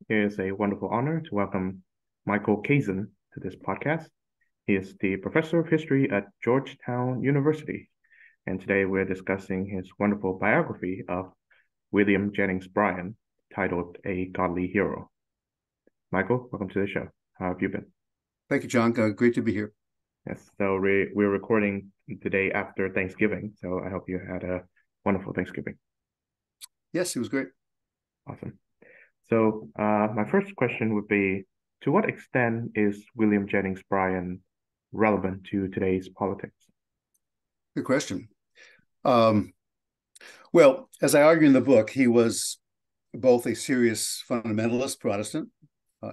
It is a wonderful honor to welcome Michael Kazin to this podcast. He is the professor of history at Georgetown University, and today we're discussing his wonderful biography of William Jennings Bryan, titled A Godly Hero. Michael, welcome to the show. How have you been? Thank you, John. Great to be here. Yes, so we're recording the day after Thanksgiving, so I hope you had a wonderful Thanksgiving. Yes, it was great. Awesome. So, my first question would be, to what extent is William Jennings Bryan relevant to today's politics? Good question. Um, well, as I argue in the book, he was both a serious fundamentalist Protestant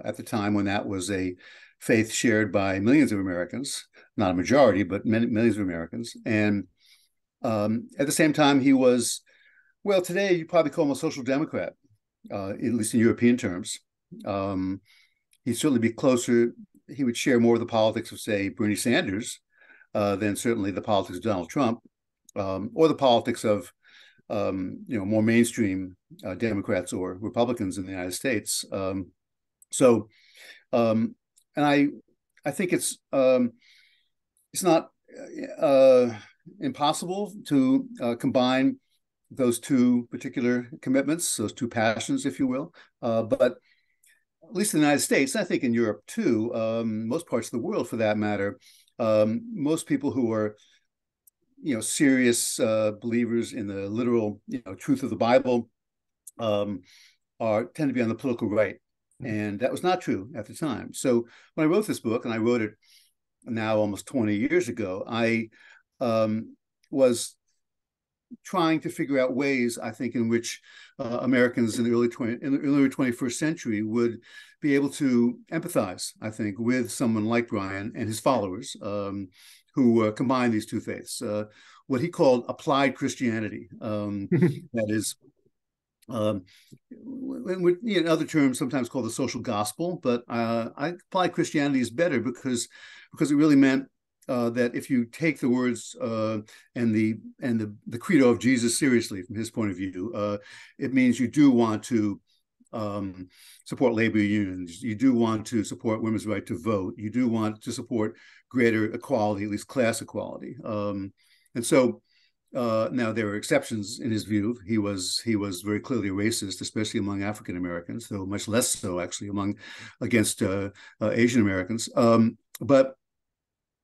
at the time when that was a faith shared by millions of Americans, not a majority, but many, millions of Americans. And at the same time, he was, well, today you probably call him a social democrat, at least in European terms. He'd certainly be closer, he would share more of the politics of, say, Bernie Sanders than certainly the politics of Donald Trump, or the politics of more mainstream Democrats or Republicans in the United States. So, and I think it's not impossible to combine those two particular commitments, those two passions, if you will. But at least in the United States, I think in Europe too, most parts of the world for that matter, most people who are serious believers in the literal truth of the Bible tend to be on the political right, and that was not true at the time. So when I wrote this book, and I wrote it now almost 20 years ago, I was trying to figure out ways, I think, in which Americans in the early 21st century would be able to empathize, I think, with someone like Bryan and his followers, who combined these two faiths, what he called applied Christianity. That is, in other terms, sometimes called the social gospel, but applied Christianity is better because it really meant that if you take the words and the credo of Jesus seriously from his point of view, it means you do want to support labor unions. You do want to support women's right to vote. You do want to support greater equality, at least class equality. And so now there are exceptions in his view. He was very clearly a racist, especially among African Americans, though much less so actually against Asian Americans. But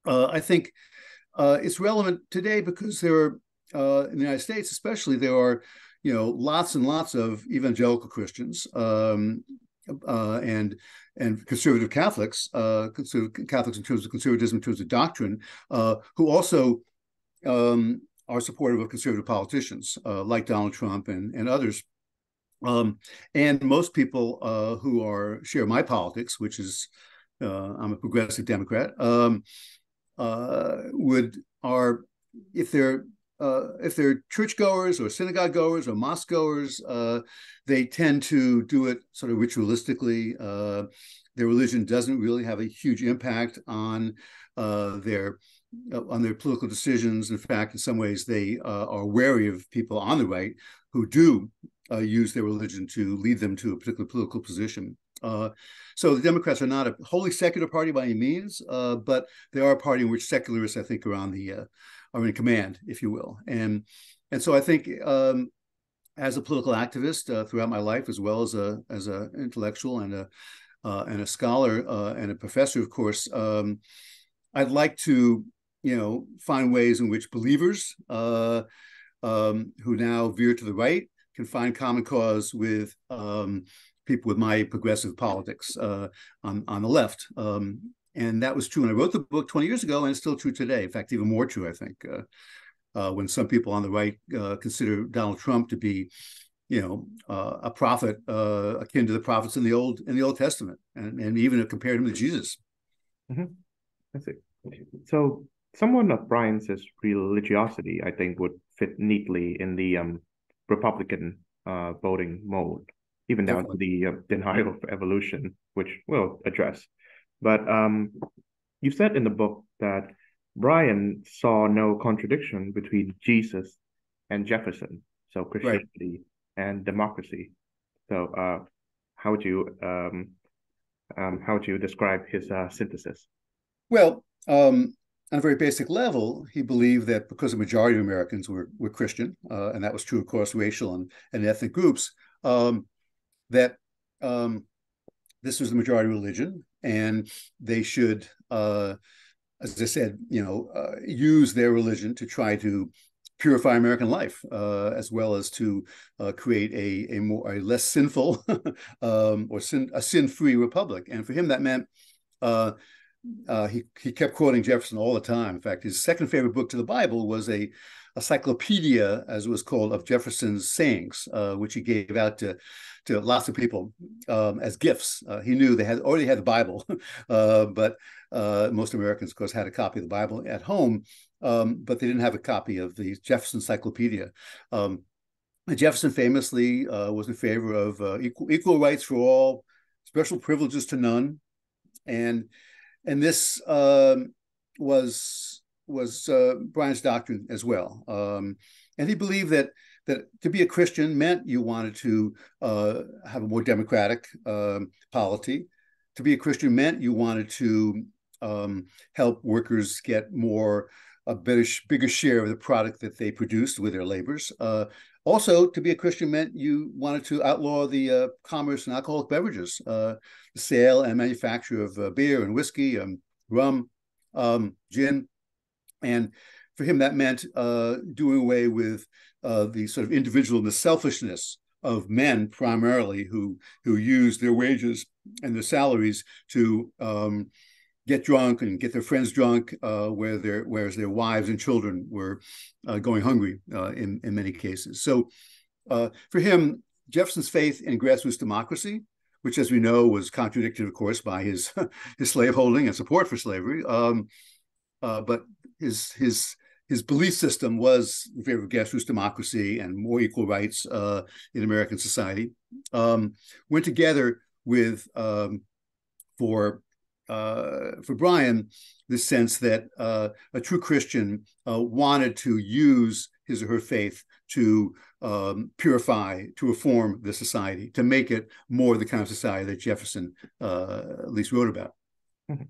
I think it's relevant today because there are, in the United States especially, there are lots and lots of evangelical Christians and conservative Catholics, conservative Catholics in terms of conservatism, in terms of doctrine, who also are supportive of conservative politicians like Donald Trump and others. And most people who share my politics, which is I'm a progressive Democrat, if they're churchgoers or synagogue goers or mosque goers, they tend to do it sort of ritualistically. Their religion doesn't really have a huge impact on their political decisions. In fact, in some ways, they are wary of people on the right who do use their religion to lead them to a particular political position. So the Democrats are not a wholly secular party by any means, but they are a party in which secularists, I think, are in command, if you will. And so I think as a political activist throughout my life, as well as a intellectual and a scholar and a professor, of course, I'd like to find ways in which believers who now veer to the right can find common cause with people with my progressive politics on the left. And that was true when I wrote the book 20 years ago, and it's still true today. In fact, even more true, I think, when some people on the right consider Donald Trump to be, a prophet akin to the prophets in the Old Testament, and even compared him to Jesus. Mm-hmm. I see. So, someone of Bryan's religiosity, I think, would fit neatly in the Republican voting mold, even down to Definitely. the denial of evolution, which we'll address. But you said in the book that Bryan saw no contradiction between Jesus and Jefferson, so Right. Christianity and democracy. So how would you describe his synthesis? Well, on a very basic level, he believed that because the majority of Americans were Christian, and that was true across racial and ethnic groups, that this was the majority religion, and they should, as I said, use their religion to try to purify American life, as well as to create a less sinful or a sin-free republic. And for him, that meant he kept quoting Jefferson all the time. In fact, his second favorite book to the Bible was a encyclopedia, as it was called, of Jefferson's sayings, which he gave out to lots of people as gifts. He knew they already had the Bible, but most Americans, of course, had a copy of the Bible at home, but they didn't have a copy of the Jefferson encyclopedia. Jefferson famously was in favor of equal rights for all, special privileges to none, and this was Bryan's doctrine as well. And he believed that to be a Christian meant you wanted to have a more democratic polity. To be a Christian meant you wanted to help workers get a bigger share of the product that they produced with their labors. Also, to be a Christian meant you wanted to outlaw the commerce in alcoholic beverages, the sale and manufacture of beer and whiskey, rum, gin. And for him, that meant doing away with the sort of individual and the selfishness of men primarily who use their wages and their salaries to get drunk and get their friends drunk, whereas their wives and children were going hungry in many cases. So for him, Jefferson's faith in grassroots democracy, which, as we know, was contradicted, of course, by his slaveholding and support for slavery, but his belief system was in favor of grassroots democracy and more equal rights in American society, went together with for Bryan, the sense that a true Christian wanted to use his or her faith to purify, to reform the society, to make it more the kind of society that Jefferson at least wrote about. Mm-hmm.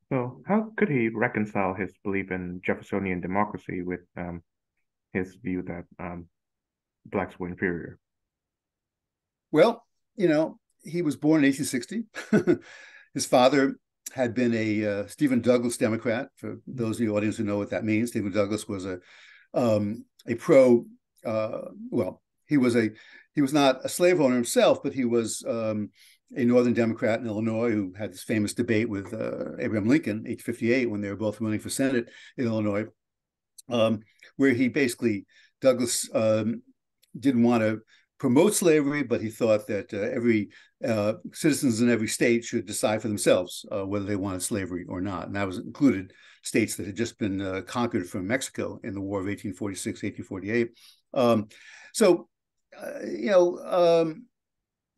So how could he reconcile his belief in Jeffersonian democracy with his view that blacks were inferior? Well, he was born in 1860. His father had been a Stephen Douglas Democrat. For those in the audience who know what that means, Stephen Douglas was a pro. He was not a slave owner himself, but he was a Northern Democrat in Illinois who had this famous debate with Abraham Lincoln, 1858, when they were both running for Senate in Illinois, where he basically, Douglas didn't want to promote slavery, but he thought that every citizens in every state should decide for themselves whether they wanted slavery or not. And that was included states that had just been conquered from Mexico in the War of 1846, 1848.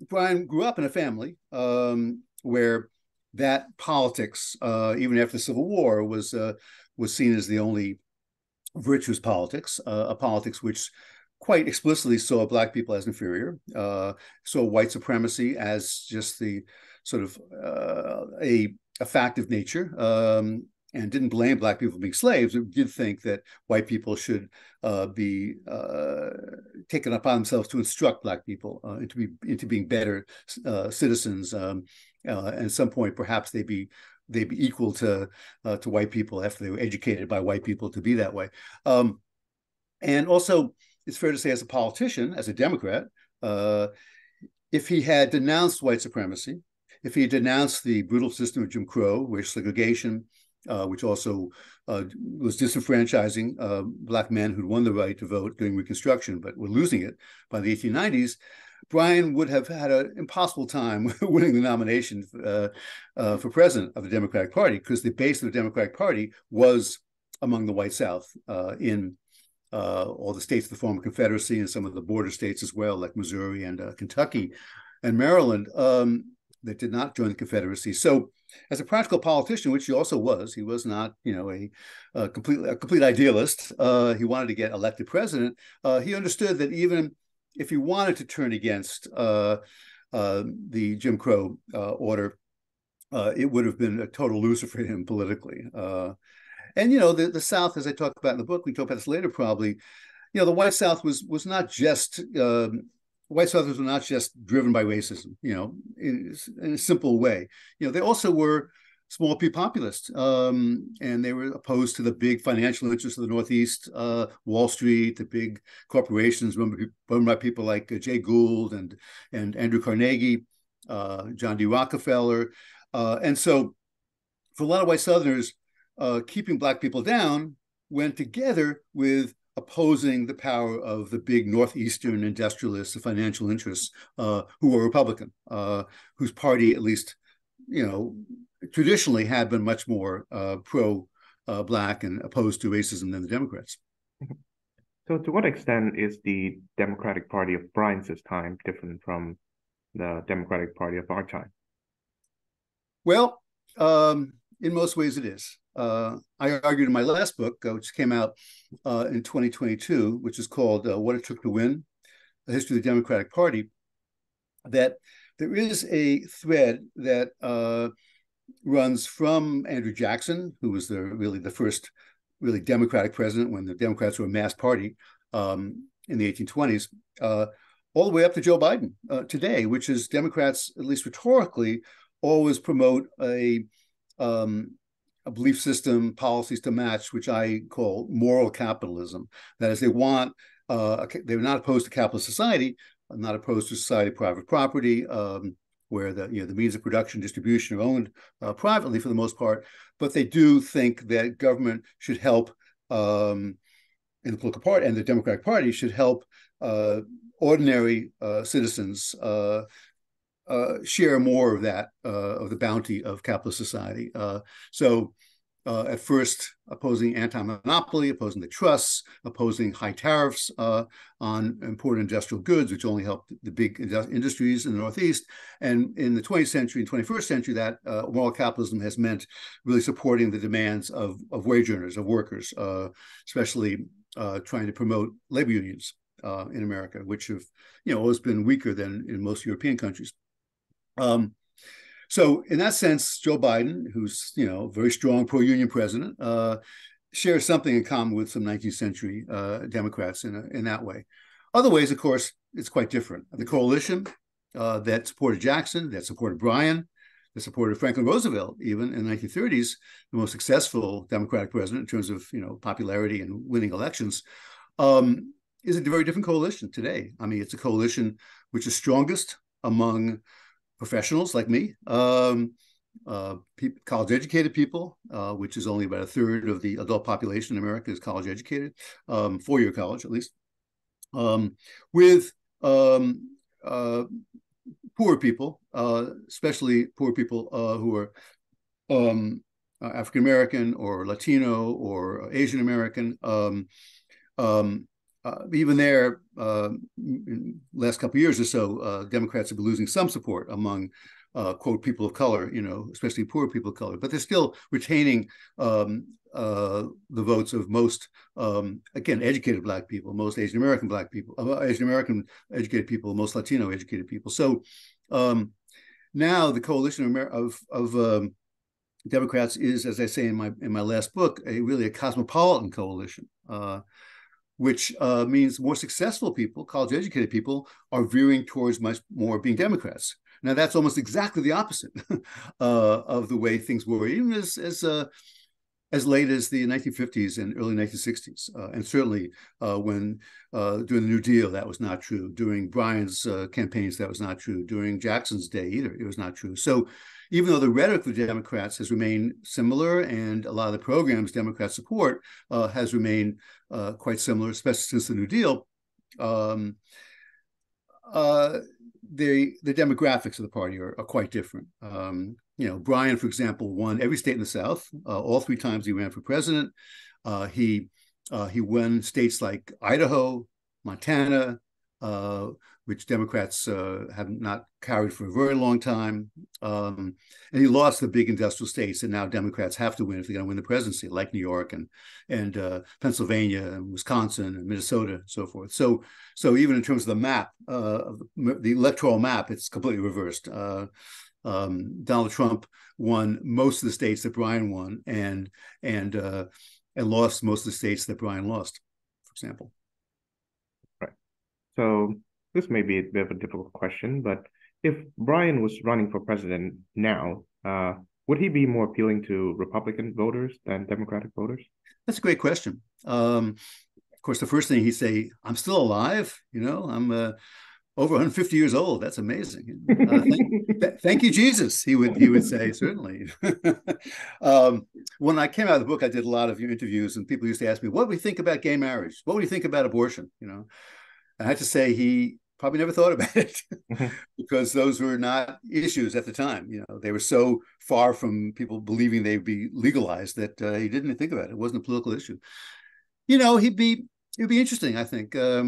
Bryan grew up in a family where that politics, even after the Civil War, was seen as the only virtuous politics, a politics which quite explicitly saw Black people as inferior, saw white supremacy as just the sort of a fact of nature, and didn't blame Black people for being slaves. It did think that white people should be taken upon themselves to instruct Black people into being better citizens. And at some point, perhaps they'd be equal to white people after they were educated by white people to be that way. And also, it's fair to say, as a politician, as a Democrat, if he had denounced white supremacy, if he had denounced the brutal system of Jim Crow, racial segregation, which also was disenfranchising Black men who'd won the right to vote during Reconstruction, but were losing it by the 1890s, Bryan would have had an impossible time winning the nomination for president of the Democratic Party, because the base of the Democratic Party was among the white South in all the states of the former Confederacy and some of the border states as well, like Missouri and Kentucky and Maryland, that did not join the Confederacy. So as a practical politician, which he also was, he was not, a complete idealist. He wanted to get elected president. He understood that even if he wanted to turn against the Jim Crow order, it would have been a total loser for him politically. And the South, as I talk about in the book, we talk about this later probably. The white South was not just white Southerners were not just driven by racism, in a simple way. They also were small p populists, and they were opposed to the big financial interests of the Northeast, Wall Street, the big corporations run by people like Jay Gould and Andrew Carnegie, John D. Rockefeller. And so for a lot of white Southerners, keeping Black people down went together with opposing the power of the big Northeastern industrialists, the financial interests, who were Republican, whose party, at least, traditionally had been much more pro-Black and opposed to racism than the Democrats. So to what extent is the Democratic Party of Bryan's time different from the Democratic Party of our time? Well, in most ways it is. I argued in my last book, which came out in 2022, which is called What It Took to Win, The History of the Democratic Party, that there is a thread that runs from Andrew Jackson, who was really the first really Democratic president when the Democrats were a mass party in the 1820s, all the way up to Joe Biden today, which is Democrats, at least rhetorically, always promote a belief system, policies to match, which I call moral capitalism. That is, they're not opposed to capitalist society, not opposed to society of private property, where the means of production, distribution are owned privately for the most part, but they do think that government should help in the political party, and the Democratic Party should help ordinary citizens share more of that, of the bounty of capitalist society. So at first opposing anti-monopoly, opposing the trusts, opposing high tariffs on important industrial goods, which only help the big industries in the Northeast. And in the 20th century and 21st century, that moral capitalism has meant really supporting the demands of wage earners, of workers, especially trying to promote labor unions in America, which have always been weaker than in most European countries. So in that sense, Joe Biden, who's a very strong pro-union president, shares something in common with some 19th century Democrats in that way. Other ways, of course, it's quite different. The coalition that supported Jackson, that supported Bryan, that supported Franklin Roosevelt, even in the 1930s, the most successful Democratic president in terms of popularity and winning elections, is a very different coalition today. I mean, it's a coalition which is strongest among professionals like me, college-educated people, which is only about a third of the adult population in America is college-educated, four-year college at least, with poor people, especially poor people who are African-American or Latino or Asian American. Even there, in the last couple of years or so, Democrats have been losing some support among, quote, people of color, especially poor people of color. But they're still retaining the votes of most, again, educated Black people, most Asian American Black people, Asian American educated people, most Latino educated people. So now the coalition of Democrats is, as I say in my last book, really a cosmopolitan coalition. Which means more successful people, college-educated people, are veering towards much more being Democrats. Now, that's almost exactly the opposite of the way things were, even as late as the 1950s and early 1960s. And certainly when during the New Deal, that was not true. During Bryan's campaigns, that was not true. During Jackson's day either, it was not true. So even though the rhetoric of the Democrats has remained similar and a lot of the programs Democrats support has remained quite similar, especially since the New Deal, the demographics of the party are quite different. Bryan, for example, won every state in the South. All three times he ran for president. He won states like Idaho, Montana, which Democrats have not carried for a very long time. And he lost the big industrial states, and now Democrats have to win if they're going to win the presidency, like New York and Pennsylvania and Wisconsin and Minnesota and so forth. So even in terms of the map, the electoral map, it's completely reversed. Donald Trump won most of the states that Bryan won, and lost most of the states that Bryan lost, for example. Right. So this may be a bit of a difficult question, but if Bryan was running for president now, would he be more appealing to Republican voters than Democratic voters? That's a great question. Of course, the first thing he'd say, "I'm still alive. I'm over 150 years old. That's amazing. Thank you, Jesus." He would say, certainly. When I came out of the book, I did a lot of interviews, and people used to ask me, "What do we think about gay marriage? What do you think about abortion?" I had to say he probably never thought about it because those were not issues at the time. They were so far from people believing they'd be legalized that he didn't think about it. It wasn't a political issue. It'd be interesting, I think. I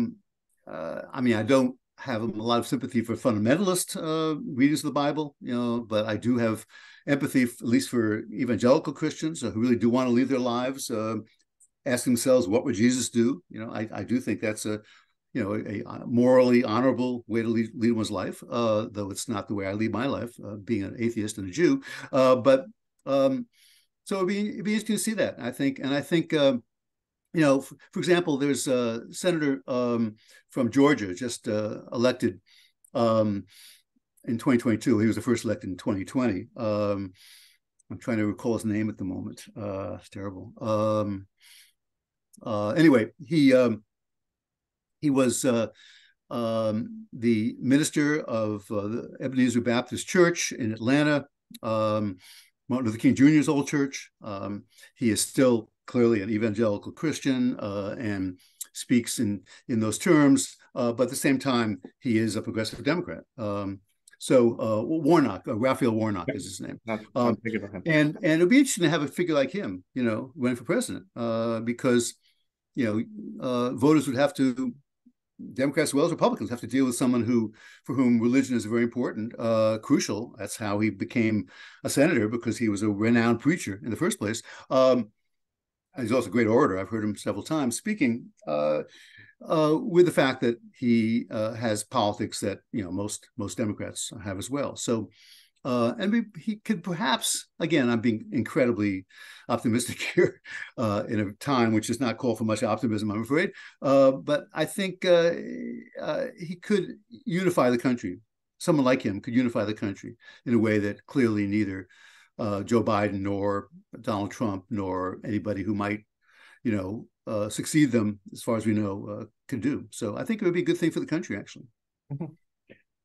don't have a lot of sympathy for fundamentalist readers of the Bible, but I do have empathy, at least for evangelical Christians who really do want to lead their lives, ask themselves, what would Jesus do? I do think that's a morally honorable way to lead one's life, though it's not the way I lead my life, being an atheist and a Jew. So it'd be interesting to see that, I think. And I think, for example, there's a senator from Georgia just elected in 2022. He was the first elected in 2020. I'm trying to recall his name at the moment. It's terrible. Anyway, he was the minister of the Ebenezer Baptist Church in Atlanta, Martin Luther King Jr.'s old church. He is still clearly an evangelical Christian and speaks in those terms, but at the same time, he is a progressive Democrat. Warnock, Raphael Warnock is his name. And it'll be interesting to have a figure like him, running for president, because voters would have to, Democrats as well as Republicans, have to deal with someone for whom religion is very important, crucial. That's how he became a senator, because he was a renowned preacher in the first place. He's also a great orator. I've heard him several times speaking, with the fact that he has politics that most Democrats have as well. So, he could perhaps, again, I'm being incredibly optimistic here in a time which does not call for much optimism, I'm afraid. But I think he could unify the country. Someone like him could unify the country in a way that clearly neither Joe Biden nor Donald Trump nor anybody who might, succeed them, as far as we know, could do. So I think it would be a good thing for the country, actually. Mm-hmm.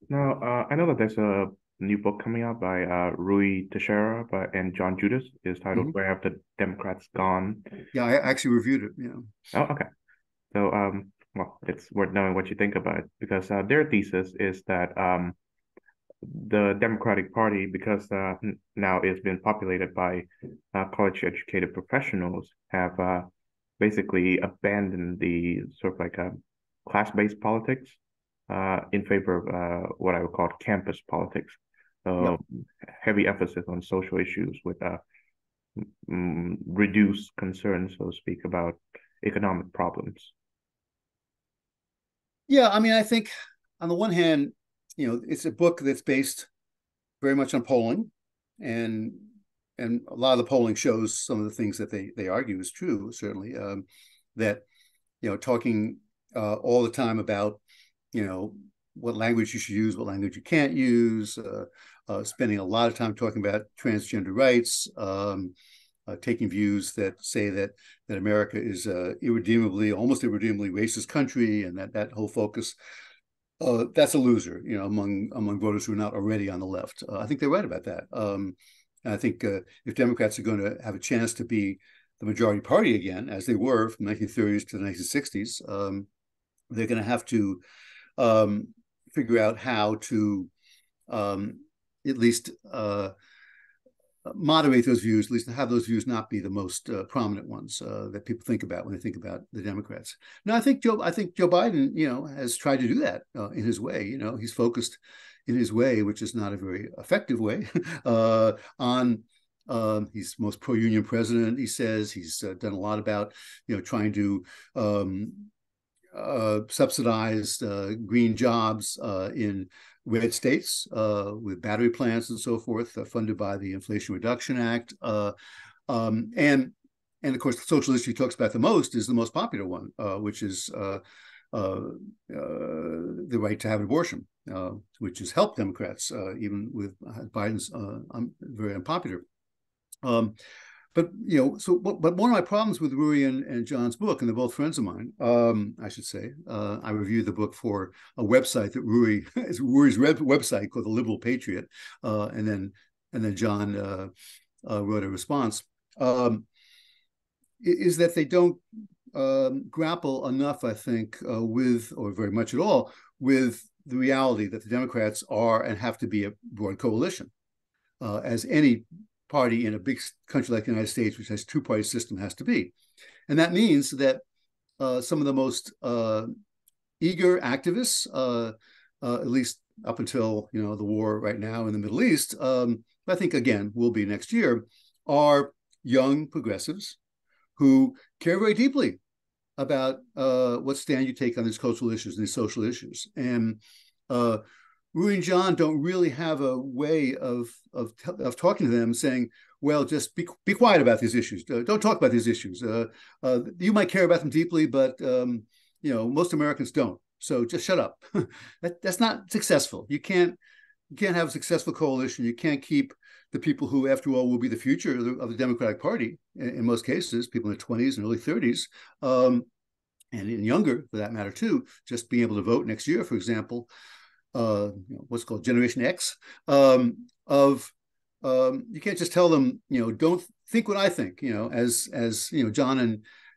Now, I know that there's a new book coming out by Rui Teixeira and John Judas. Is titled "Where Have the Democrats Gone?" Yeah, I actually reviewed it. Yeah. Oh, okay. So, well, it's worth knowing what you think about it, because their thesis is that the Democratic Party, because now it's been populated by college-educated professionals, have basically abandoned the sort of like class-based politics in favor of what I would call campus politics. Heavy emphasis on social issues with reduced concern, so to speak, about economic problems. Yeah, I think on the one hand, it's a book that's based very much on polling, and a lot of the polling shows some of the things that they argue is true, certainly, that, talking all the time about, what language you should use, what language you can't use, spending a lot of time talking about transgender rights, taking views that say that America is almost irredeemably racist country, and that whole focus, that's a loser, among voters who are not already on the left. I think they're right about that. And I think if Democrats are going to have a chance to be the majority party again, as they were from the 1930s to the 1960s, they're going to have to figure out how to at least moderate those views, at least have those views not be the most prominent ones that people think about when they think about the Democrats. Now, I think Joe Biden, has tried to do that in his way. He's focused in his way, which is not a very effective way, on he's most pro-union president. He says he's done a lot about, trying to subsidize green jobs in red states with battery plants and so forth, funded by the Inflation Reduction Act. And of course, the social issue he talks about the most is the most popular one, which is the right to have an abortion, which has helped Democrats, even with Biden's very unpopular. But one of my problems with Ruy and John's book, and they're both friends of mine, I should say, I reviewed the book for a website that Ruy is Ruy's website called The Liberal Patriot, and then John wrote a response. Is that they don't grapple enough, I think, with, or very much at all, with the reality that the Democrats are and have to be a broad coalition, as any party in a big country like the United States, which has a two-party system, has to be. And that means that some of the most eager activists, at least up until the war right now in the Middle East, I think again will be next year, are young progressives who care very deeply about what stand you take on these cultural issues and these social issues. And Ruy and John don't really have a way of talking to them, saying, well, just be quiet about these issues. Don't talk about these issues. You might care about them deeply, but most Americans don't. So just shut up. That's not successful. You can't have a successful coalition. You can't keep the people who, after all, will be the future of the Democratic Party, in most cases, people in their 20s and early 30s, and in younger, for that matter, too, just being able to vote next year, for example. What's called Generation X, you can't just tell them, don't think what I think, as John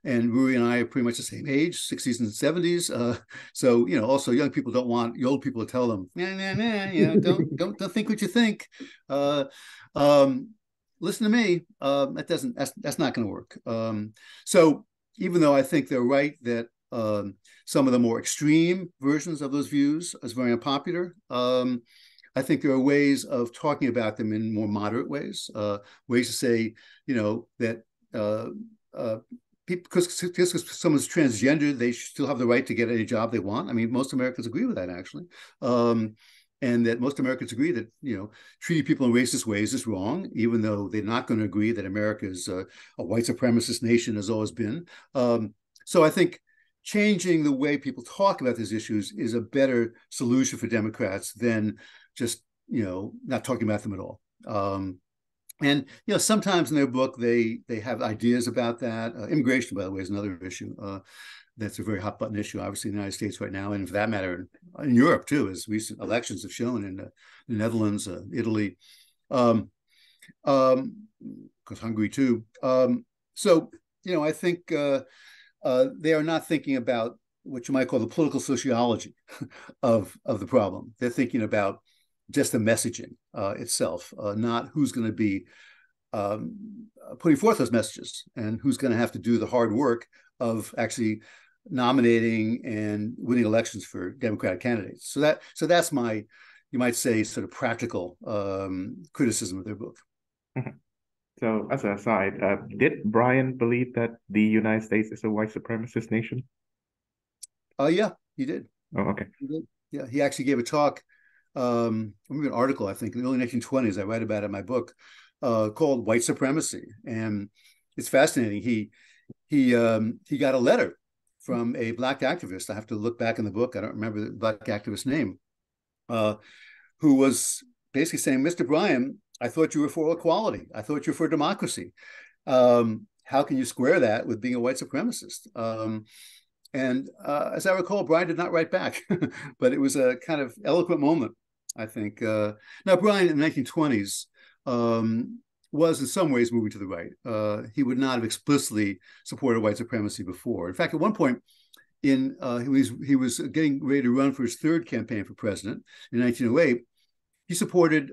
and Ruy and I are pretty much the same age, 60s and 70s. So, also young people don't want the old people to tell them, don't think what you think. Listen to me. That's not going to work. So even though I think they're right that some of the more extreme versions of those views is very unpopular, I think there are ways of talking about them in more moderate ways, ways to say, that because someone's transgender, they still have the right to get any job they want. I mean, most Americans agree with that, actually. And that most Americans agree that, treating people in racist ways is wrong, even though they're not going to agree that America is a white supremacist nation, has always been. So I think changing the way people talk about these issues is a better solution for Democrats than just, not talking about them at all. And sometimes in their book they have ideas about that. Immigration, by the way, is another issue. That's a very hot button issue, obviously, in the United States right now, and for that matter, in Europe too, as recent elections have shown, in the Netherlands, Italy, because Hungary too. So I think they are not thinking about what you might call the political sociology of the problem. They're thinking about just the messaging itself, not who's going to be putting forth those messages and who's going to have to do the hard work of actually nominating and winning elections for Democratic candidates. So that's my, you might say, sort of practical criticism of their book. So as an aside, did Brian believe that the United States is a white supremacist nation? Yeah, he did. Oh, okay. He did. Yeah, he actually gave a talk. I remember an article, I think, in the early 1920s. I write about it in my book, called "White Supremacy," and it's fascinating. He got a letter from a black activist. I have to look back in the book. I don't remember the black activist's name, who was basically saying, "Mr. Bryan, I thought you were for equality. I thought you were for democracy. How can you square that with being a white supremacist?" And as I recall, Bryan did not write back, but it was a kind of eloquent moment, I think. Now, Bryan in the 1920s was in some ways moving to the right. He would not have explicitly supported white supremacy before. In fact, at one point, he was getting ready to run for his third campaign for president in 1908. he supported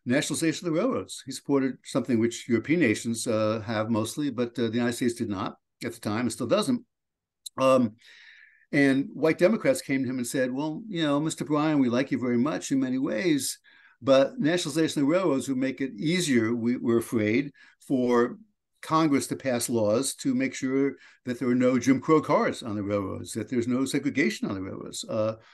nationalization of the railroads. He supported something which European nations have mostly, but the United States did not at the time and still doesn't. And white Democrats came to him and said, well, Mr. Bryan, we like you very much in many ways, but nationalization of the railroads would make it easier, we're afraid, for Congress to pass laws to make sure that there are no Jim Crow cars on the railroads, that there's no segregation on the railroads,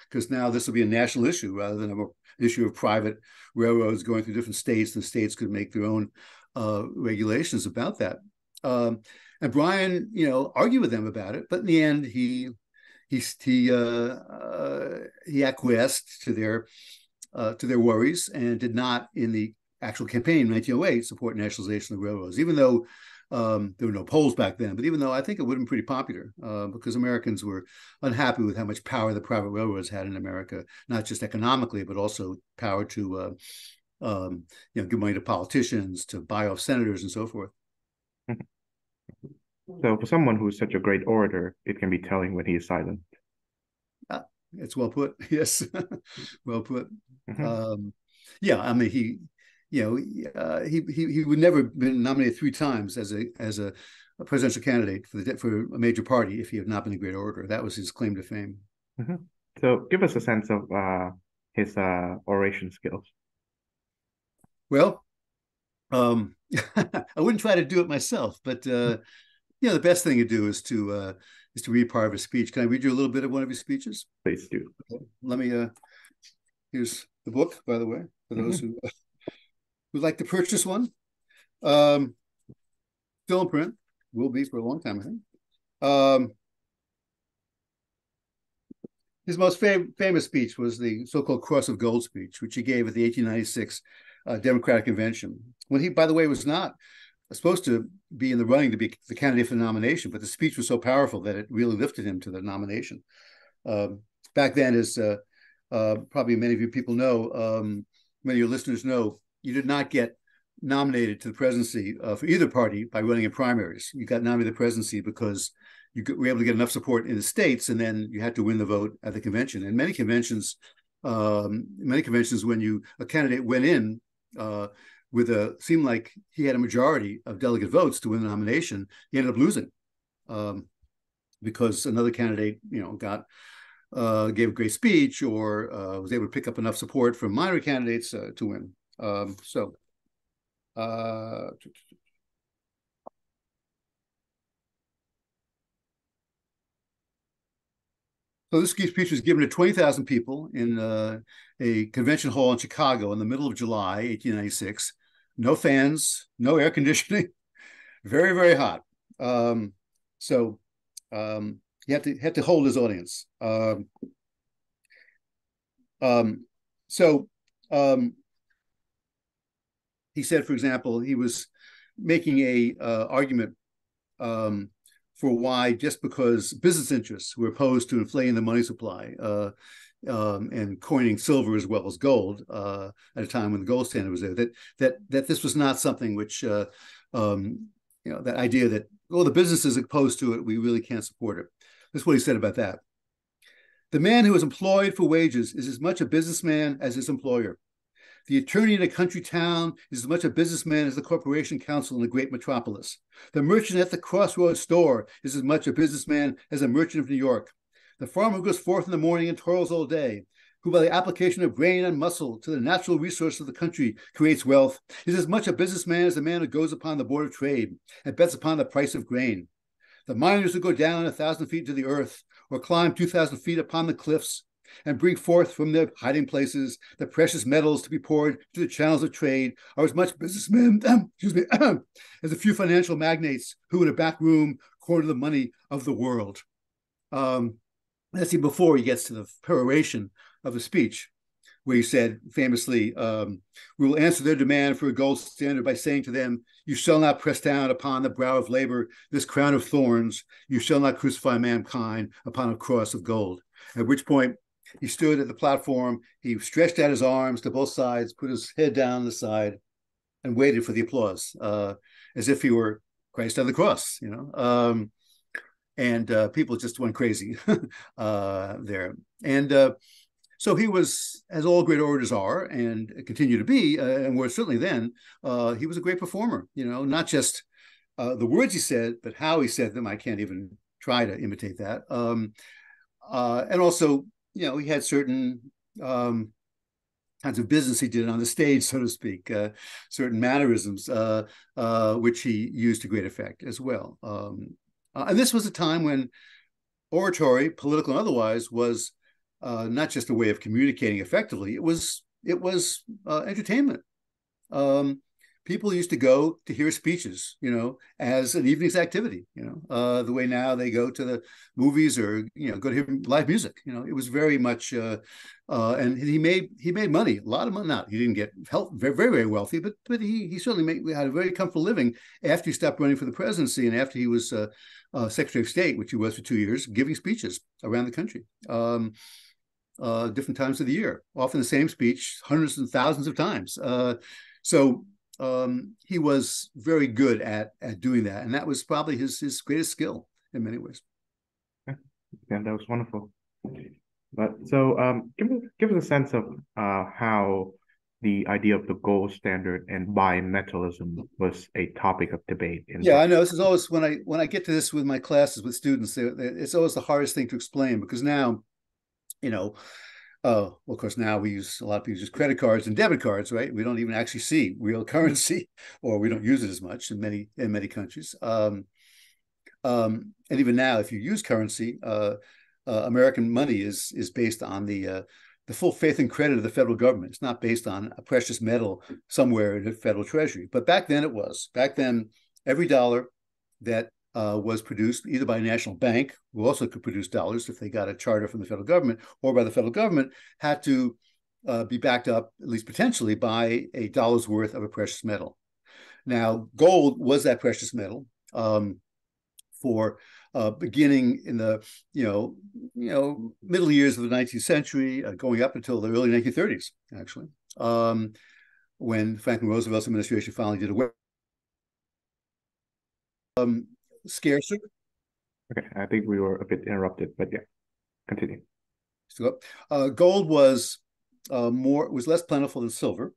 because now this will be a national issue rather than an issue of private railroads going through different states. The states could make their own regulations about that. And Bryan, argued with them about it, but in the end, he acquiesced to their worries and did not, in the actual campaign in 1908, support nationalization of the railroads, even though there were no polls back then, but even though I think it would have been pretty popular because Americans were unhappy with how much power the private railroads had in America, not just economically, but also power to give money to politicians, to buy off senators and so forth. So for someone who's such a great orator, it can be telling when he is silent. It's well put. Yes, well put. Mm-hmm. Yeah, I mean, he would never have been nominated 3 times as a presidential candidate for a major party if he had not been a great orator. That was his claim to fame. Mm-hmm. So give us a sense of his oration skills. Well, I wouldn't try to do it myself, but the best thing to do is to read part of his speech. Can I read you a little bit of one of his speeches? Please do. Okay. Let me. Here's the book, by the way, for those who would like to purchase one. Still in print, will be for a long time, I think. His most famous speech was the so-called Cross of Gold speech, which he gave at the 1896 Democratic Convention, when he, by the way, was not supposed to be in the running to be the candidate for the nomination, but the speech was so powerful that it really lifted him to the nomination. Back then, as probably many of you people know, many of your listeners know, you did not get nominated to the presidency for either party by running in primaries. You got nominated to the presidency because you were able to get enough support in the states, and then you had to win the vote at the convention. And many conventions, when a candidate went in seemed like he had a majority of delegate votes to win the nomination, he ended up losing because another candidate, gave a great speech or was able to pick up enough support from minor candidates to win. So this speech was given to 20,000 people in a convention hall in Chicago in the middle of July, 1896. No fans, no air conditioning, very, very hot. He had to hold his audience. He said, for example, he was making a argument for why, just because business interests were opposed to inflating the money supply and coining silver as well as gold at a time when the gold standard was there, that this was not something which, that idea that, the business is opposed to it, we really can't support it. That's what he said about that. The man who is employed for wages is as much a businessman as his employer. The attorney in a country town is as much a businessman as the corporation counsel in a great metropolis. The merchant at the crossroads store is as much a businessman as a merchant of New York. The farmer who goes forth in the morning and toils all day, who by the application of brain and muscle to the natural resources of the country creates wealth, is as much a businessman as the man who goes upon the board of trade and bets upon the price of grain. The miners who go down 1,000 feet to the earth or climb 2,000 feet upon the cliffs and bring forth from their hiding places the precious metals to be poured to the channels of trade are as much businessmen as a few financial magnates who in a back room corner the money of the world. Let's see, before he gets to the peroration of the speech, where he said famously, we will answer their demand for a gold standard by saying to them, you shall not press down upon the brow of labor this crown of thorns. You shall not crucify mankind upon a cross of gold. At which point he stood at the platform. He stretched out his arms to both sides, put his head down on the side, and waited for the applause, as if he were Christ on the cross, and people just went crazy there. And So he was, as all great orators are, and continue to be, and were certainly then, he was a great performer. Not just the words he said, but how he said them. I can't even try to imitate that. And also, he had certain kinds of business he did on the stage, so to speak, certain mannerisms, which he used to great effect as well. And this was a time when oratory, political and otherwise, was not just a way of communicating effectively. It was entertainment. People used to go to hear speeches, as an evening's activity. The way now they go to the movies or go to hear live music. It was very much, and he made money, a lot of money. Not he didn't get very very wealthy, but he certainly had a very comfortable living after he stopped running for the presidency and after he was Secretary of State, which he was for 2 years, giving speeches around the country. Different times of the year, often the same speech, hundreds and thousands of times. So he was very good at doing that, and that was probably his greatest skill in many ways. Yeah, that was wonderful. But so, give us a sense of how the idea of the gold standard and bimetallism was a topic of debate. I know this is always when I get to this with my classes with students, it's always the hardest thing to explain, because now, well, of course, now a lot of people use credit cards and debit cards, right? We don't even actually see real currency, or we don't use it as much in many countries. And even now, if you use currency, American money is based on the full faith and credit of the federal government. It's not based on a precious metal somewhere in the federal treasury. But back then it was. Back then, every dollar that was produced either by a national bank, who also could produce dollars if they got a charter from the federal government, or by the federal government, had to be backed up, at least potentially, by a dollar's worth of a precious metal. Now, gold was that precious metal for beginning in the middle years of the 19th century, going up until the early 1930s, actually, when Franklin Roosevelt's administration finally did away. Scarcer. Okay, I think we were a bit interrupted, but yeah, continue. So, gold was less plentiful than silver.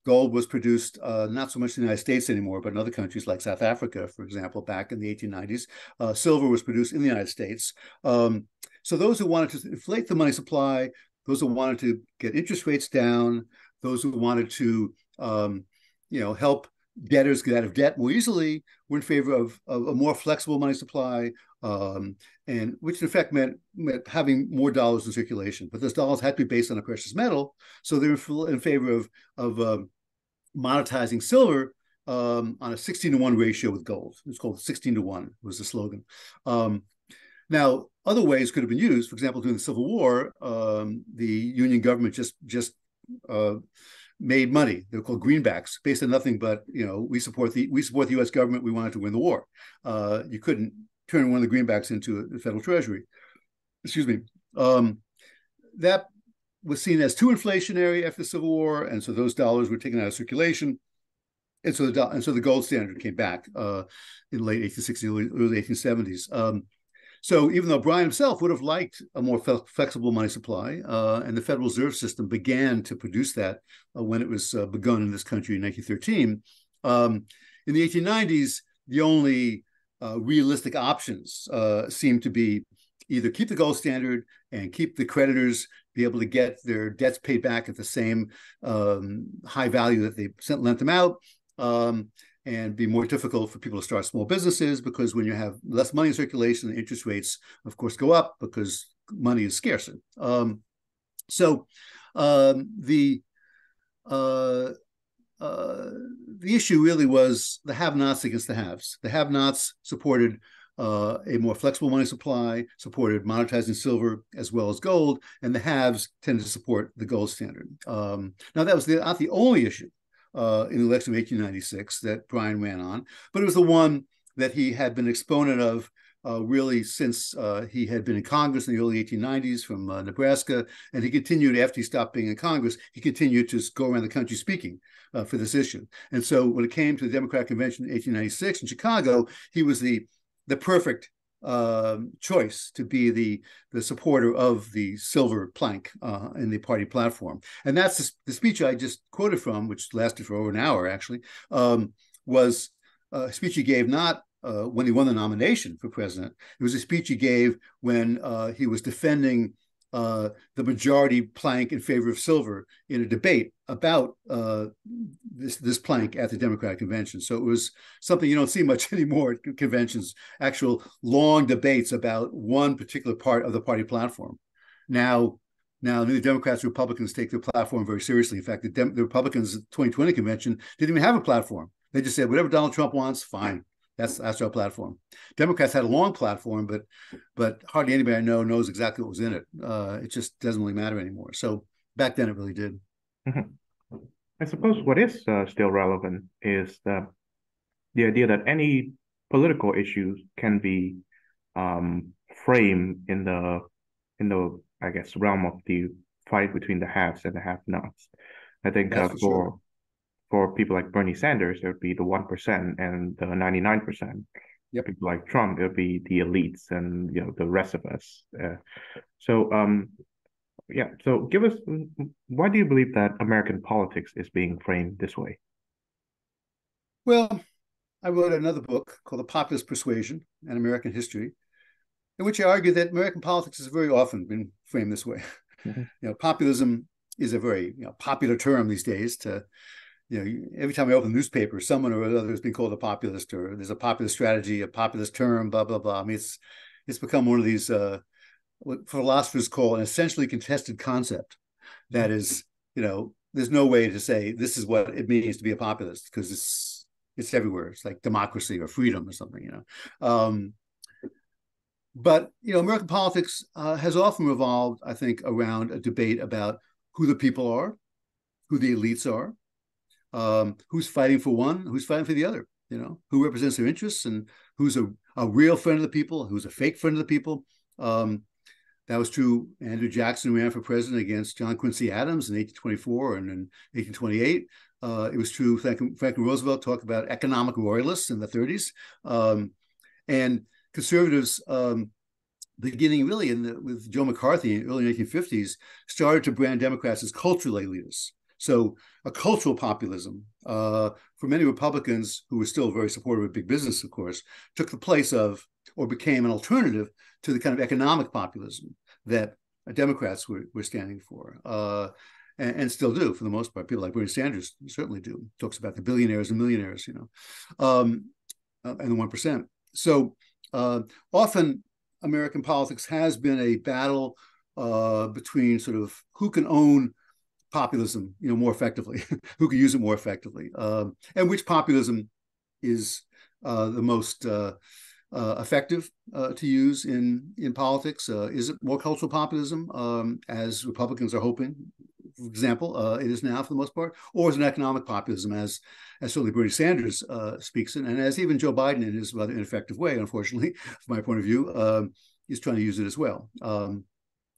Gold was produced not so much in the United States anymore, but in other countries like South Africa, for example, back in the 1890s. Silver was produced in the United States. So those who wanted to inflate the money supply, those who wanted to get interest rates down, those who wanted to help debtors get out of debt more easily, were in favor of a more flexible money supply, and which in effect meant having more dollars in circulation. But those dollars had to be based on a precious metal, so they were in favor of monetizing silver on a 16-to-1 ratio with gold. It's called 16-to-1 was the slogan. Now, other ways could have been used. For example, during the Civil War, the Union government just made money. They're called greenbacks, based on nothing but we support the U.S. government. We wanted to win the war. You couldn't turn one of the greenbacks into the federal treasury. Excuse me. That was seen as too inflationary after the Civil War, and so those dollars were taken out of circulation. And so the gold standard came back in the late 1860s, early 1870s. So even though Bryan himself would have liked a more flexible money supply, and the Federal Reserve System began to produce that when it was begun in this country in 1913, in the 1890s, the only realistic options seemed to be either keep the gold standard and keep the creditors be able to get their debts paid back at the same high value that they lent them out, and be more difficult for people to start small businesses, because when you have less money in circulation, the interest rates, of course, go up because money is scarcer. So the issue really was the have-nots against the haves. The have-nots supported a more flexible money supply, supported monetizing silver as well as gold, and the haves tended to support the gold standard. Now, that was not the only issue in the election of 1896 that Bryan ran on, but it was the one that he had been exponent of really since he had been in Congress in the early 1890s from Nebraska, and he continued after he stopped being in Congress. He continued to go around the country speaking for this issue. And so when it came to the Democratic Convention in 1896 in Chicago, he was the perfect choice to be the supporter of the silver plank in the party platform. And that's the speech I just quoted from, which lasted for over an hour, actually, was a speech he gave not when he won the nomination for president. It was a speech he gave when he was defending the majority plank in favor of silver in a debate about this plank at the Democratic convention. So it was something you don't see much anymore at conventions, actual long debates about one particular part of the party platform. Now the Democrats and Republicans take their platform very seriously. In fact, the Republicans at the 2020 convention didn't even have a platform. They just said, whatever Donald Trump wants, fine. That's our platform. Democrats had a long platform, but hardly anybody I know knows exactly what was in it. It just doesn't really matter anymore. So back then it really did. Mm-hmm. I suppose what is still relevant is the idea that any political issues can be framed in the I guess realm of the fight between the haves and the have-nots. I think That's for sure. For people like Bernie Sanders, it would be the 1% and the 99%. Yep. People like Trump, it would be the elites and the rest of us. So yeah. So give us, why do you believe that American politics is being framed this way? Well, I wrote another book called The Populist Persuasion and American History, in which I argue that American politics has very often been framed this way. Mm-hmm. Populism is a very popular term these days to every time I open the newspaper, someone or other has been called a populist, or there's a populist strategy, a populist term, blah, blah, blah. I mean, it's become one of these, what philosophers call an essentially contested concept. That is, there's no way to say this is what it means to be a populist, because it's everywhere. It's like democracy or freedom or something, But, American politics has often revolved, I think, around a debate about who the people are, who the elites are, who's fighting for one, who's fighting for the other, who represents their interests, and who's a real friend of the people, who's a fake friend of the people. That was true. Andrew Jackson ran for president against John Quincy Adams in 1824 and in 1828. It was true. Franklin Roosevelt talked about economic royalists in the 30s. And conservatives, beginning really with Joe McCarthy in the early 1950s, started to brand Democrats as cultural elitists. So a cultural populism, for many Republicans who were still very supportive of big business, of course, took the place of or became an alternative to the kind of economic populism that Democrats were standing for, and still do for the most part. People like Bernie Sanders certainly do. Talks about the billionaires and millionaires, and the 1%. So often American politics has been a battle between sort of who can own populism, more effectively, who can use it more effectively, and which populism is the most effective to use in politics. Is it more cultural populism, as Republicans are hoping, for example, it is now for the most part, or is it economic populism, as certainly Bernie Sanders speaks in, and as even Joe Biden in his rather ineffective way, unfortunately, from my point of view, is trying to use it as well.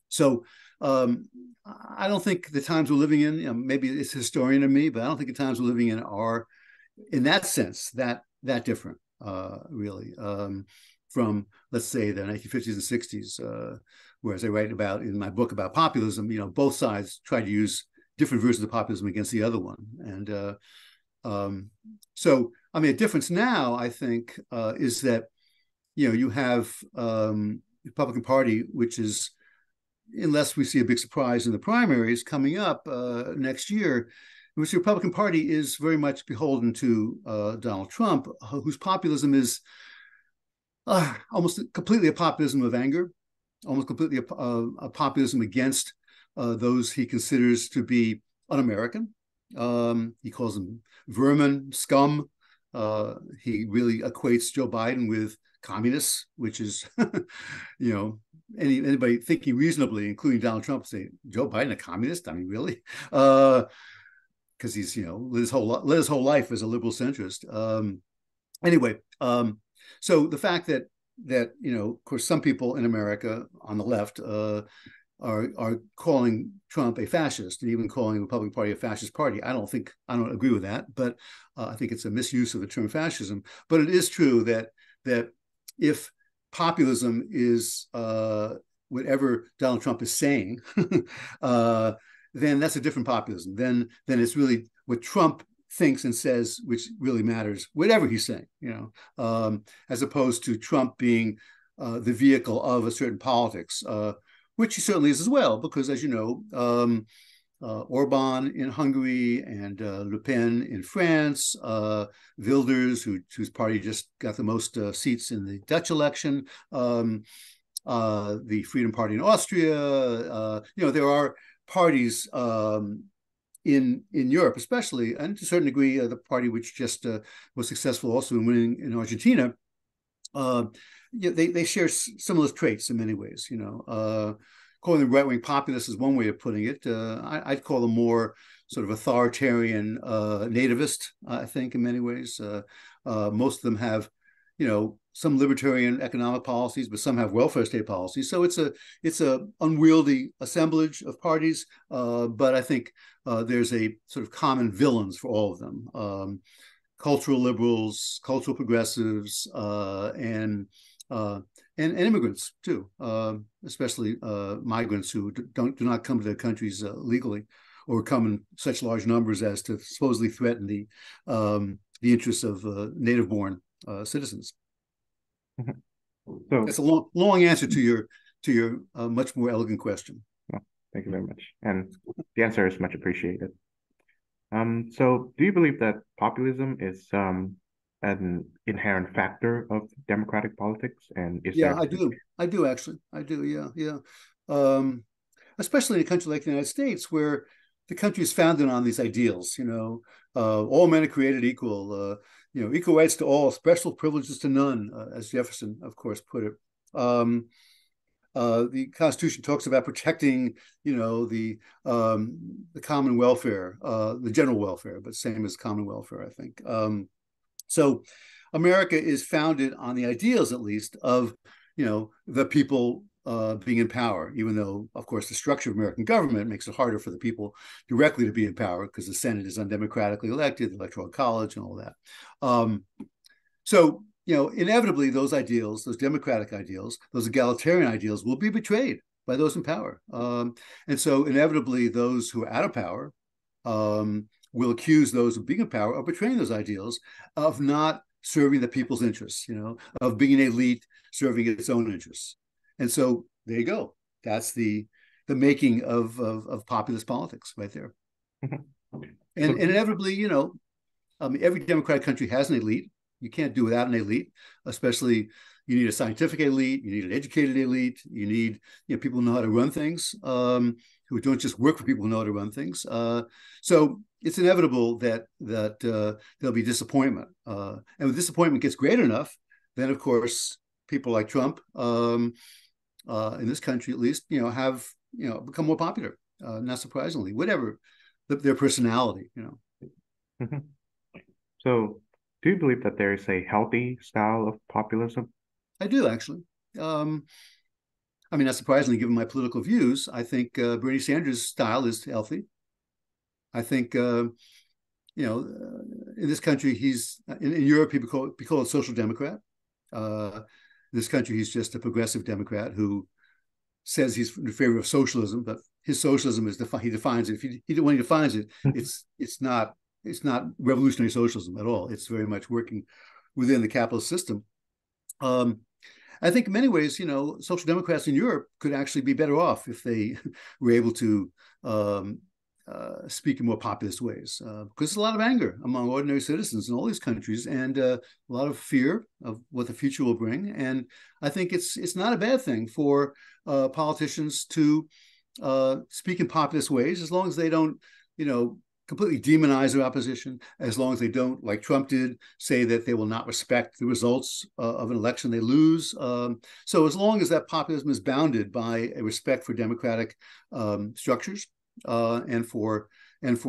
So I don't think the times we're living in, maybe it's historian of me, but I don't think the times we're living in are, in that sense, that different, really, from, let's say, the 1950s and 60s, whereas I write about in my book about populism, both sides try to use different versions of populism against the other one. And so, I mean, a difference now, I think, is that, you have the Republican Party, which is, unless we see a big surprise in the primaries coming up next year, which the Republican Party is very much beholden to Donald Trump, whose populism is almost completely a populism of anger, almost completely a populism against those he considers to be un-American. He calls them vermin, scum. He really equates Joe Biden with communists, which is, anybody thinking reasonably, including Donald Trump, say Joe Biden a communist? I mean, really? Because he's lived his whole life as a liberal centrist. Anyway, so the fact that of course, some people in America on the left are calling Trump a fascist and even calling the Republican Party a fascist party. I don't agree with that, but I think it's a misuse of the term fascism. But it is true that if populism is whatever Donald Trump is saying, then that's a different populism. Then it's really what Trump thinks and says, which really matters, whatever he's saying, as opposed to Trump being the vehicle of a certain politics, which he certainly is as well, because as you know, Orban in Hungary and Le Pen in France, Wilders, whose party just got the most seats in the Dutch election, the Freedom Party in Austria. There are parties in Europe, especially, and to a certain degree, the party which just was successful also in winning in Argentina. They share similar traits in many ways. Calling them right-wing populists is one way of putting it. I'd call them more sort of authoritarian nativist, I think, in many ways. Most of them have, some libertarian economic policies, but some have welfare state policies. So it's a unwieldy assemblage of parties, but I think there's a sort of common villains for all of them. Cultural liberals, cultural progressives, and immigrants too, especially migrants who do not come to their countries legally, or come in such large numbers as to supposedly threaten the interests of native-born citizens. So that's a long answer to your much more elegant question. Well, thank you very much, and the answer is much appreciated. So do you believe that populism is an inherent factor of democratic politics? And is Yeah, that... I do actually. I do, yeah. Especially in a country like the United States, where the country is founded on these ideals, all men are created equal, equal rights to all, special privileges to none, as Jefferson, of course, put it. The Constitution talks about protecting, the common welfare, the general welfare, but same as common welfare, I think. So America is founded on the ideals, at least, of, the people being in power, even though, of course, the structure of American government makes it harder for the people directly to be in power because the Senate is undemocratically elected, the Electoral College, and all that. So inevitably, those ideals, those democratic ideals, those egalitarian ideals will be betrayed by those in power. And so inevitably, those who are out of power will accuse those of being in power of betraying those ideals, of not serving the people's interests, of being an elite serving its own interests. And so there you go. That's the making of populist politics right there. And inevitably, every democratic country has an elite. You can't do without an elite, especially you need a scientific elite, you need an educated elite, you need people who know how to run things, who don't just work for people who know how to run things. So it's inevitable that there'll be disappointment. And when disappointment gets great enough, then of course people like Trump, in this country at least, have become more popular, not surprisingly, whatever their personality. Mm-hmm. So do you believe that there is a healthy style of populism? I do, actually. Not surprisingly, given my political views, I think Bernie Sanders' style is healthy. I think, in this country, he's in Europe, he be called a social democrat. In this country, he's just a progressive Democrat who says he's in favor of socialism, but his socialism is he defines it. When he defines it, it's not revolutionary socialism at all. It's very much working within the capitalist system. I think in many ways, social democrats in Europe could actually be better off if they were able to speak in more populist ways, because there's a lot of anger among ordinary citizens in all these countries, and a lot of fear of what the future will bring. And I think it's not a bad thing for politicians to speak in populist ways, as long as they don't, completely demonize their opposition, as long as they don't, like Trump did, say that they will not respect the results of an election they lose. So as long as that populism is bounded by a respect for democratic structures, and for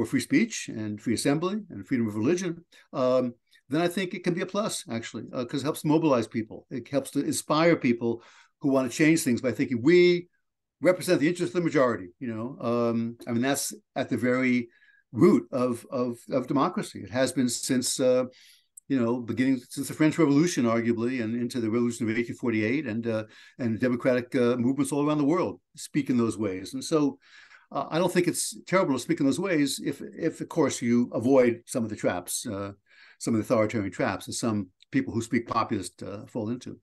free speech and free assembly and freedom of religion, then I think it can be a plus, actually, because it helps mobilize people. It helps to inspire people who want to change things by thinking we represent the interest of the majority. That's at the very root of democracy. It has been since beginning since the French Revolution, arguably, and into the Revolution of 1848, and democratic movements all around the world speak in those ways. And so I don't think it's terrible to speak in those ways if of course, you avoid some of the traps, some of the authoritarian traps that some people who speak populist fall into.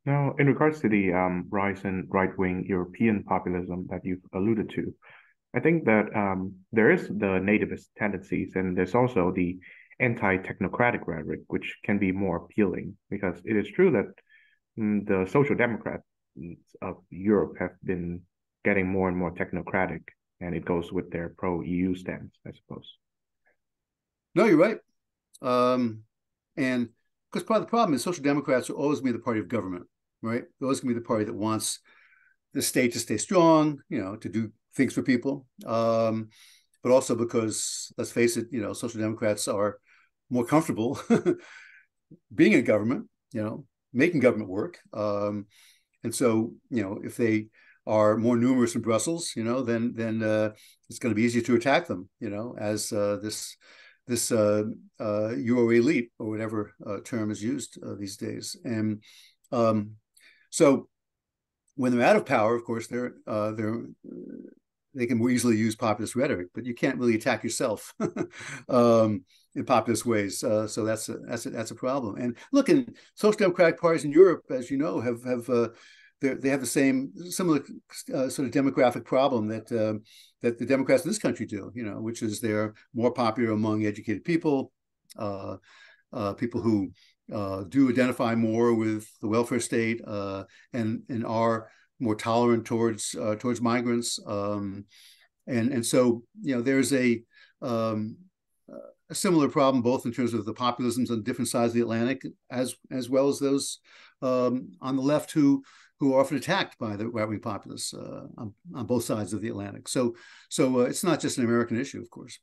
Now, in regards to the rise in right-wing European populism that you've alluded to, I think that there is the nativist tendencies, and there's also the anti-technocratic rhetoric, which can be more appealing because it is true that the social democrats of Europe have been getting more and more technocratic, and it goes with their pro-EU stance, I suppose. No, you're right. And because part of the problem is social democrats are always going to be the party of government, right? They're always going to be the party that wants the state to stay strong, to do things for people. But also because, let's face it, social democrats are more comfortable being in government, making government work. And so, if they are more numerous in Brussels, then it's going to be easier to attack them, as this Euro elite, or whatever term is used these days. And so when they're out of power, of course, they can more easily use populist rhetoric, but you can't really attack yourself in populist ways. So that's a problem. And look, in social democratic parties in Europe, as you know, they have the similar sort of demographic problem that the Democrats in this country do, which is they're more popular among educated people, people who do identify more with the welfare state, and are more tolerant towards migrants, and so there's a similar problem both in terms of the populisms on different sides of the Atlantic, as well as those on the left who are often attacked by the right-wing populists on both sides of the Atlantic. So it's not just an American issue, of course.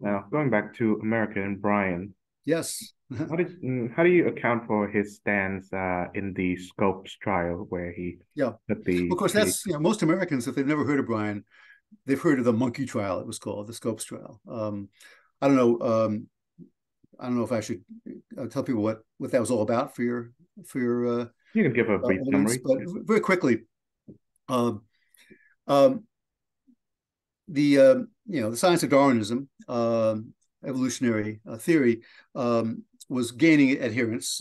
Now, going back to America and Brian. Yes. How do you account for his stance in the Scopes trial, where he put of course, that's most Americans, if they've never heard of Brian, they've heard of the monkey trial. It was called the Scopes trial. I don't know if I should tell people what that was all about for your you can give a brief summary, but very quickly. The science of Darwinism, evolutionary theory, was gaining adherents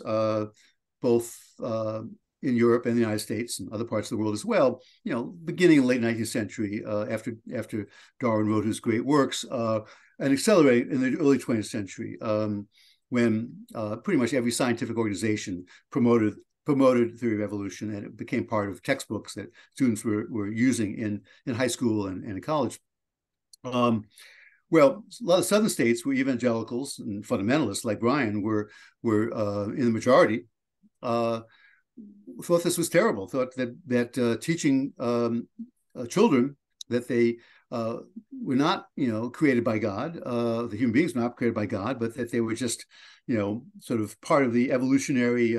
both in Europe and the United States and other parts of the world as well. Beginning in the late 19th century, after Darwin wrote his great works, and accelerating in the early 20th century, when pretty much every scientific organization promoted the theory of evolution, and it became part of textbooks that students were using in high school and in college. Well, a lot of Southern states where evangelicals and fundamentalists like Brian were in the majority, thought this was terrible. Thought that teaching children that they were not, created by God, the human beings were not created by God, but that they were just, sort of part of the evolutionary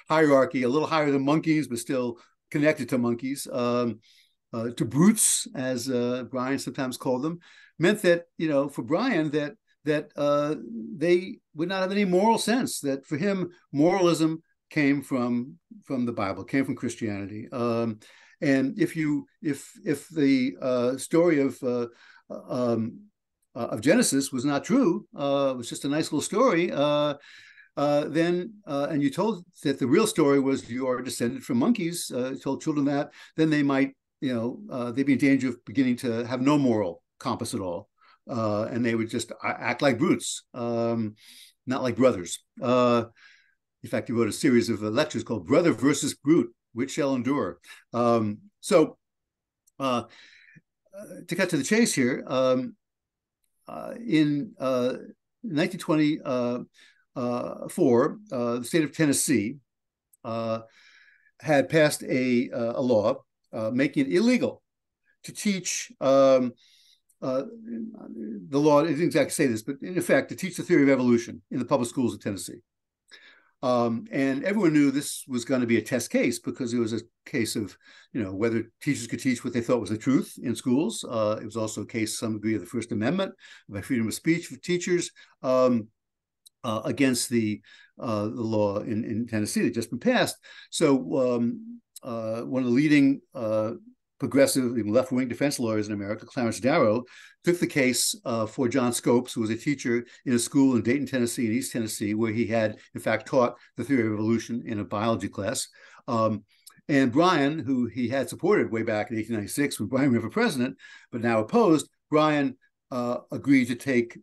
hierarchy, a little higher than monkeys, but still connected to monkeys, to brutes, as Brian sometimes called them, meant that, for Brian, that they would not have any moral sense. That for him, moralism came from the Bible, came from Christianity. And if the story of Genesis was not true, it was just a nice little story, then and you told that the real story was you are descended from monkeys, told children that, then they might, they'd be in danger of beginning to have no moral compass at all, and they would just act like brutes, not like brothers. In fact, he wrote a series of lectures called "Brother versus Brute: Which Shall Endure." So, to cut to the chase here, in 1924, the state of Tennessee had passed a law making it illegal to teach. The law, it didn't exactly say this, but in effect, to teach the theory of evolution in the public schools of Tennessee. And everyone knew this was going to be a test case because it was a case of, whether teachers could teach what they thought was the truth in schools. It was also a case, some degree, of the First Amendment, by freedom of speech for teachers, against the law in Tennessee that had just been passed. So one of the leading progressive left-wing defense lawyers in America, Clarence Darrow, took the case for John Scopes, who was a teacher in a school in Dayton, Tennessee, in East Tennessee, where he had, in fact, taught the theory of evolution in a biology class. And Bryan, who he had supported way back in 1896 when Bryan ran for president, but now opposed, Bryan agreed to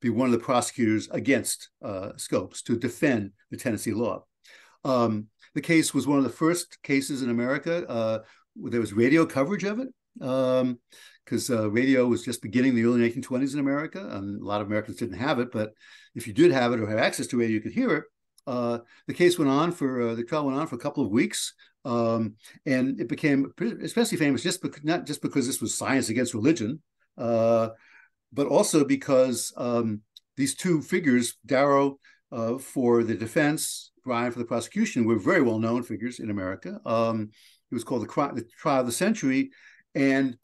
be one of the prosecutors against Scopes to defend the Tennessee law. The case was one of the first cases in America where there was radio coverage of it, because radio was just beginning in the early 1920s in America, and a lot of Americans didn't have it. But if you did have it or had access to radio, you could hear it. The case went on the trial went on for a couple of weeks, and it became especially famous not just because this was science against religion, but also because these two figures, Darrow for the defense, Bryan for the prosecution, were very well-known figures in America. It was called the trial of the century, and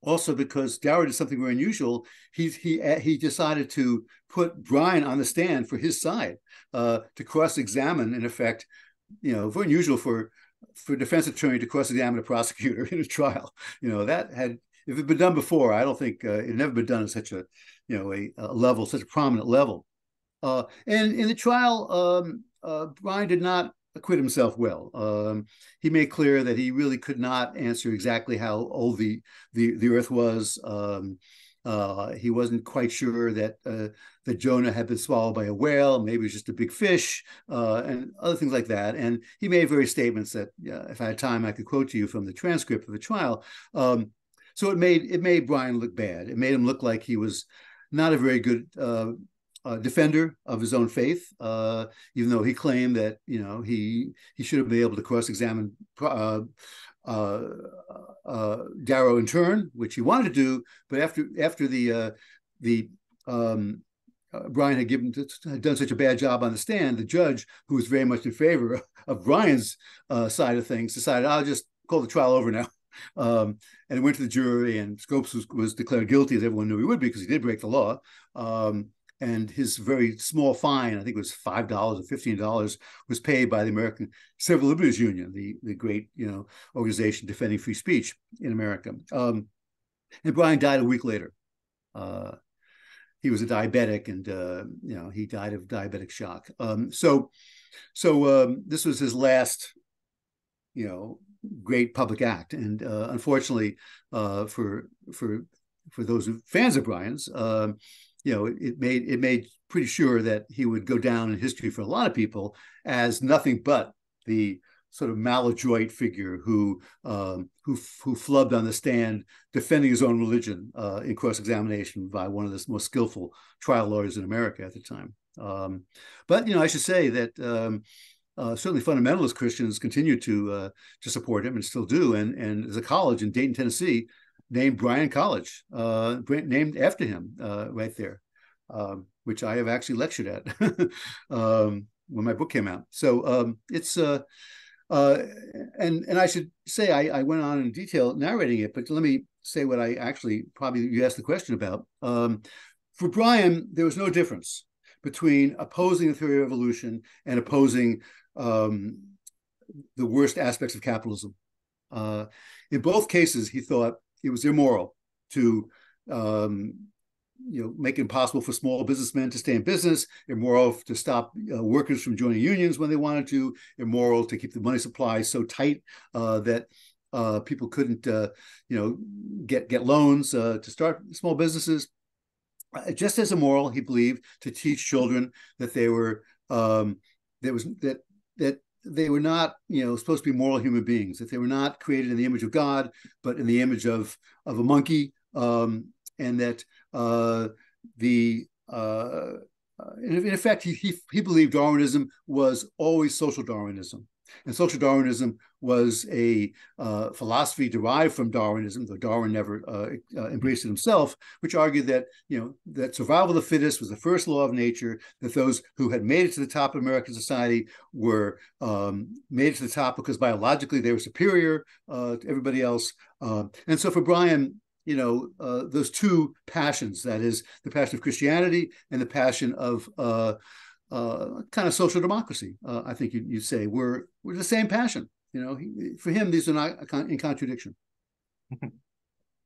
also because Darrow did something very unusual. He decided to put Bryan on the stand for his side, to cross-examine, in effect, very unusual for a defense attorney to cross-examine a prosecutor in a trial. That had, if it had been done before, I don't think it had never been done at such a level, such a prominent level. And in the trial, Bryan did not acquit himself well. He made clear that he really could not answer exactly how old the Earth was. He wasn't quite sure that Jonah had been swallowed by a whale. Maybe it was just a big fish, and other things like that. And he made various statements that, if I had time, I could quote to you from the transcript of the trial. So it made Bryan look bad. It made him look like he was not a very good defender of his own faith, even though he claimed that he should have been able to cross-examine Darrow in turn, which he wanted to do. But after Bryan had done such a bad job on the stand, the judge, who was very much in favor of Bryan's side of things, decided, I'll just call the trial over now. And it went to the jury, and Scopes was declared guilty, as everyone knew he would be, because he did break the law. And his very small fine, I think it was $5 or $15, was paid by the American Civil Liberties Union, the great organization defending free speech in America. And Bryan died a week later. He was a diabetic, and he died of diabetic shock. So this was his last, great public act, and unfortunately, for those fans of Bryan's, it made pretty sure that he would go down in history for a lot of people as nothing but the sort of maladroit figure who flubbed on the stand defending his own religion in cross-examination by one of the most skillful trial lawyers in America at the time. But I should say that certainly fundamentalist Christians continue to support him and still do. And there's a college in Dayton, Tennessee, named Bryan College, named after him, right there, which I have actually lectured at when my book came out. So it's and I should say I went on in detail narrating it, but let me say what I actually you asked the question about. For Bryan, there was no difference between opposing the theory of evolution and opposing the worst aspects of capitalism. In both cases, he thought it was immoral to make it impossible for small businessmen to stay in business, immoral to stop workers from joining unions when they wanted to, immoral to keep the money supply so tight that people couldn't get loans to start small businesses. Just as immoral, he believed, to teach children that they were that they were not, supposed to be moral human beings, that they were not created in the image of God, but in the image of a monkey, and that in effect, he believed Darwinism was always social Darwinism, And social Darwinism was a philosophy derived from Darwinism, though Darwin never embraced it himself, which argued that, that survival of the fittest was the first law of nature, that those who had made it to the top of American society were made it to the top because biologically they were superior to everybody else. And so for Brian, those two passions, that is the passion of Christianity and the passion of kind of social democracy, I think you'd say, we're the same passion. For him, these are not in contradiction.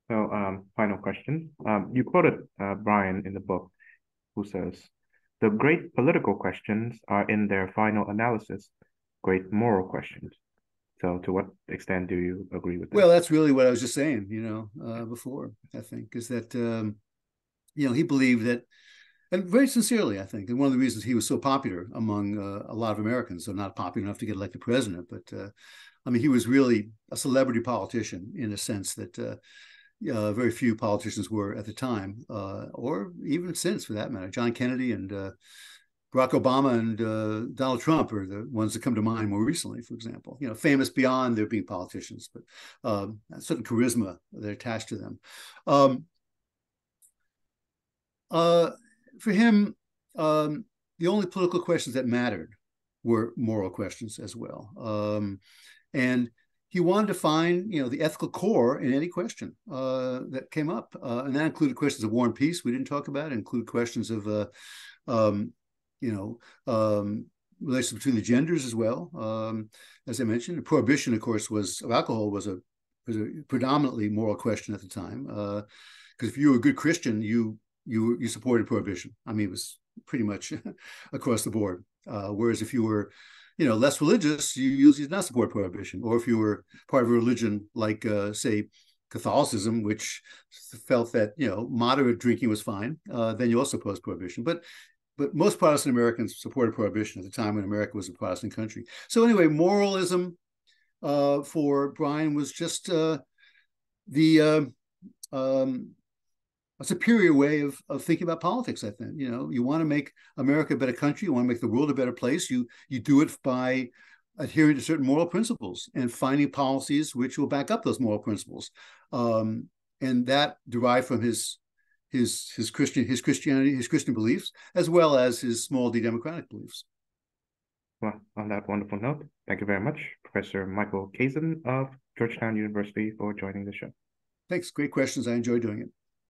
So, final question. You quoted Brian in the book, who says, "The great political questions are in their final analysis, great moral questions." So to what extent do you agree with that? Well, that's really what I was just saying, before, I think, is that, he believed that, and very sincerely, I think, and one of the reasons he was so popular among a lot of Americans, so not popular enough to get elected president, but he was really a celebrity politician in a sense that very few politicians were at the time, or even since, for that matter. John Kennedy and Barack Obama and Donald Trump are the ones that come to mind more recently, for example, famous beyond their being politicians, but a certain charisma that attached to them. For him, the only political questions that mattered were moral questions as well. And he wanted to find, the ethical core in any question that came up. And that included questions of war and peace we didn't talk about. It included questions of, relations between the genders as well. As I mentioned, prohibition, of course, of alcohol was a predominantly moral question at the time. Because if you were a good Christian, you supported prohibition. It was pretty much across the board. Whereas if you were, less religious, you usually did not support prohibition. Or if you were part of a religion like, say, Catholicism, which felt that, moderate drinking was fine, then you also opposed prohibition. But most Protestant Americans supported prohibition at the time when America was a Protestant country. So anyway, moralism for Brian was just a superior way of thinking about politics, I think. You want to make America a better country, you want to make the world a better place, you do it by adhering to certain moral principles and finding policies which will back up those moral principles. And that derived from his Christianity, his Christian beliefs, as well as his small d democratic beliefs. Well, on that wonderful note, thank you very much, Professor Michael Kazin of Georgetown University, for joining the show. Thanks. Great questions. I enjoyed doing it.